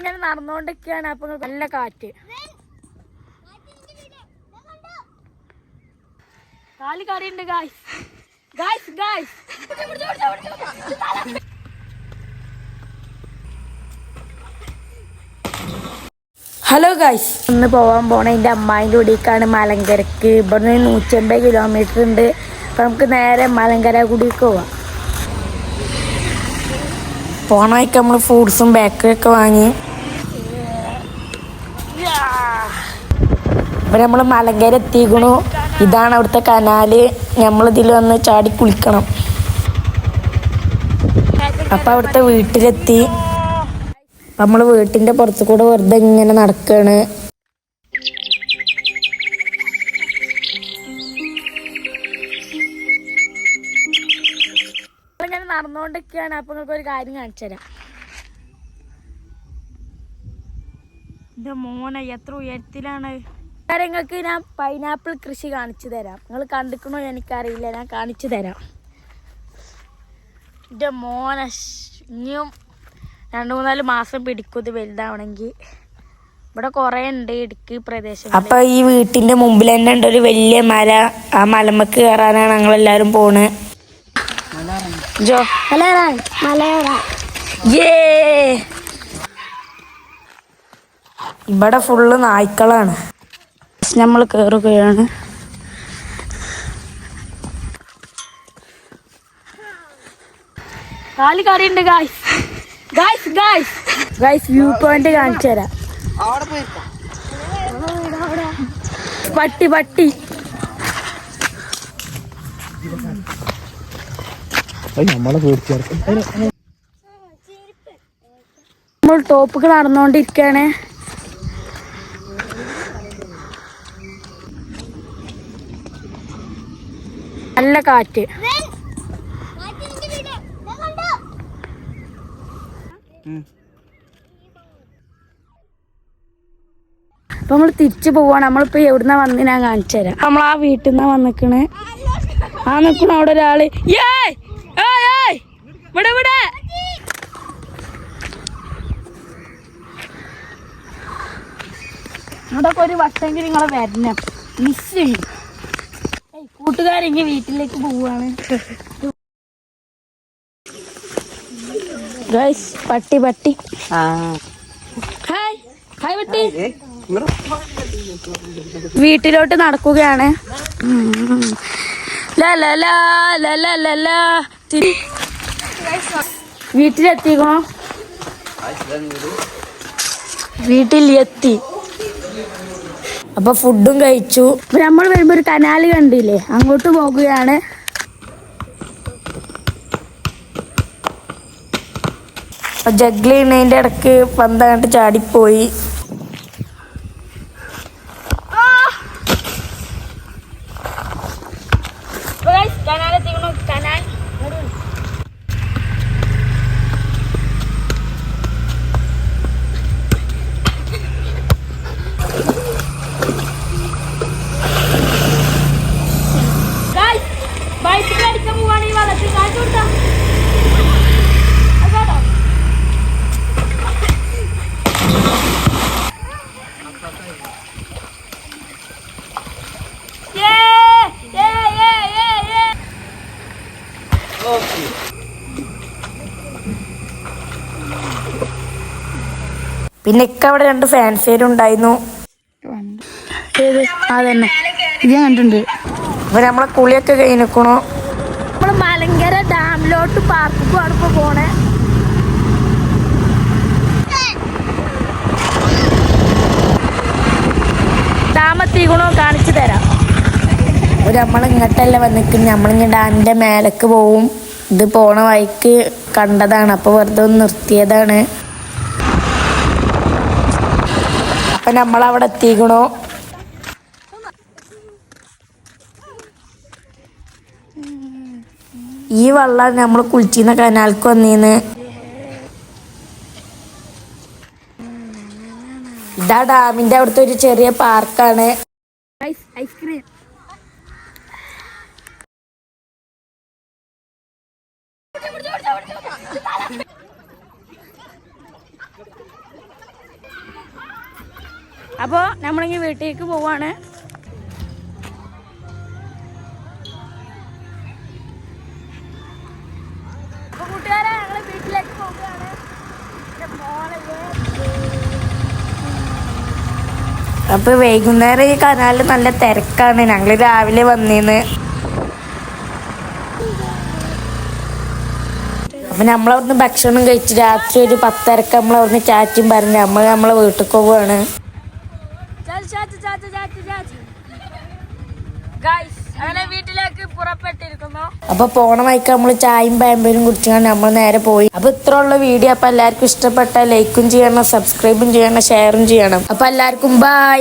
ഇങ്ങനെ നടന്നുകൊണ്ടിരിക്കുകയാണ്. അപ്പൊ നല്ല കാറ്റ്, കാല് കറിയുണ്ട്. Guys guys guys hello guys, ഇന്ന് പോകാൻ പോണ എൻ്റെ അമ്മായിൻ്റെ കൂടിക്കാണ് മലങ്കരക്ക്. ഇവിടുന്ന് 150 കിലോമീറ്റർ ഉണ്ട്. അപ്പം നമുക്ക് നേരെ മലങ്കര കൂടിക്ക് പോവാം. പോണ വഴിക്ക് നമ്മൾ ഫ്രൂട്ട്സും ബേക്കറിയൊക്കെ വാങ്ങി. ഇപ്പം നമ്മൾ മലങ്കര എത്തിക്കണു. ഇതാണ് അവിടുത്തെ കനാല്. നമ്മളിതിൽ വന്ന് ചാടി കുളിക്കണം. അപ്പം അവിടുത്തെ വീട്ടിലെത്തി. നമ്മൾ വീട്ടിൻ്റെ പുറത്ത് കൂടെ വെറുതെ ഇങ്ങനെ നടക്കുകയാണ്. ഇങ്ങനെ നടന്നുകൊണ്ടിരിക്കുകയാണ്. അപ്പം നിങ്ങൾക്ക് ഒരു കാര്യം കാണിച്ചു തരാം. എൻ്റെ മോനെ എത്ര ഉയരത്തിലാണ്. നിങ്ങൾക്ക് ഞാൻ പൈനാപ്പിൾ കൃഷി കാണിച്ചു തരാം. നിങ്ങൾ കണ്ടിക്കണോ എനിക്കറിയില്ല, ഞാൻ കാണിച്ചു തരാം. എൻ്റെ മോനെ ഇനിയും 2-3 മാസം പിടിക്കും ഇത് വലുതാവണമെങ്കിൽ. ഇവിടെ കുറേ ഉണ്ട് ഇടുക്കി പ്രദേശം. അപ്പൊ ഈ വീട്ടിന്റെ മുമ്പിൽ തന്നെ ഉണ്ട് ഒരു വലിയ മല. ആ മലമക്ക് കയറാനാണ് ഞങ്ങളെല്ലാരും പോണ്. ഇവിടെ ഫുള്ള് നായ്ക്കളാണ്. നമ്മൾ കയറുകയാണ്. കാല് കറിയുണ്ട്. Guys guys guys guys view point കാണിച്ചു തരാം. പട്ടി പട്ടി നമ്മൾ ടോപ്പൊക്കെ നടന്നുകൊണ്ടിരിക്കുകയാണ്. നല്ല കാറ്റ്. അപ്പൊ നമ്മൾ തിരിച്ചു പോവാണ്. നമ്മളിപ്പോ എവിടുന്ന വന്ന് ഞാൻ കാണിച്ചു തരാം. നമ്മൾ ആ വീട്ടിൽ നിന്നാ വന്നിക്കണ്. ആ നിക്കണ അവിടെ ഒരാള്. ഇവിടെ ഇവിടെ അവിടൊക്കെ ഒരു വട്ടെങ്കിൽ നിങ്ങളെ വരണം. മിസ് ചെയ്യും. കൂട്ടുകാരെങ്കി വീട്ടിലേക്ക് പോവാണ്. ഗൈസ് പട്ടി പട്ടി ഹായ് ഹായ് പട്ടി. വീട്ടിലോട്ട് നടക്കുകയാണ്. വീട്ടിലെത്തിക്കോ. വീട്ടിലെത്തി. അപ്പൊ ഫുഡും കഴിച്ചു. നമ്മൾ വരുമ്പോ ഒരു കനാല് കണ്ടില്ലേ, അങ്ങോട്ട് പോകുകയാണ്. ജഗ്ലി ചെയ്യുന്നതിൻ്റെ ഇടയ്ക്ക് പന്ത് കണ്ട് ചാടിപ്പോയി. പിന്നെ ഇക്ക അവിടെ 2 ഫാൻസിയറുണ്ടായിരുന്നു. അതന്നെ ഇത് കണ്ടിട്ടുണ്ട്. അപ്പൊ നമ്മളെ കുളിയൊക്കെ കഴിഞ്ഞിക്കണു. നമ്മള് മലങ്കര ഡാമിലോട്ട് പാർക്കുമാണ് ഇപ്പൊ പോണേ. ഡാമെത്തിക്കണോ കാണിച്ചു തരാം. നമ്മളിങ്ങോട്ടല്ല വന്നിരിക്കും. നമ്മളിങ്ങനെ ഡാമിന്റെ മേലേക്ക് പോവും. ഇത് പോണ വഴിക്ക് കണ്ടതാണ്. അപ്പൊ വെറുതെ ഒന്ന് നിർത്തിയതാണ്. അപ്പൊ നമ്മളവിടെ എത്തിക്കണു. ഈ വെള്ളം നമ്മൾ കുളിച്ചിരുന്ന കനാൽക്ക് വന്നീന്ന്. ഇതാ ഡാമിന്റെ അവിടുത്തെ ഒരു ചെറിയ പാർക്കാണ്. ഐസ്ക്രീം അപ്പോൾ നമ്മളിങ്ങനെ വീട്ടിലേക്ക് പോവാണ്. അപ്പോൾ കൂട്ടുകാരെ ഞങ്ങൾ വീട്ടിലേക്ക് പോവുകയാണ്. അപ്പോൾ വൈകുന്നേരം ഈ കനാലിൽ നല്ല തിരക്കാണ്. ഞങ്ങൾ രാവിലെ വന്നിന്ന്. അപ്പം നമ്മളവിടുന്ന് ഭക്ഷണം കഴിച്ച് രാത്രി ഒരു 10:30 നമ്മളവിടുന്ന് ചാറ്റും പറഞ്ഞ് നമ്മളെ വീട്ടിൽ പോവുകയാണ്. വീട്ടിലേക്ക് പുറപ്പെട്ടിരിക്കുന്നു. അപ്പൊ പോണ വഴിക്ക് നമ്മൾ ചായയും പാമ്പരും കുടിച്ചാണ് നമ്മൾ നേരെ പോയി. അപ്പൊ ഇത്ര ഉള്ള വീഡിയോ. അപ്പൊ എല്ലാവർക്കും ഇഷ്ടപ്പെട്ട ലൈക്കും ചെയ്യണം, സബ്സ്ക്രൈബും ചെയ്യണം, ഷെയറും ചെയ്യണം. അപ്പൊ എല്ലാവർക്കും ബൈ.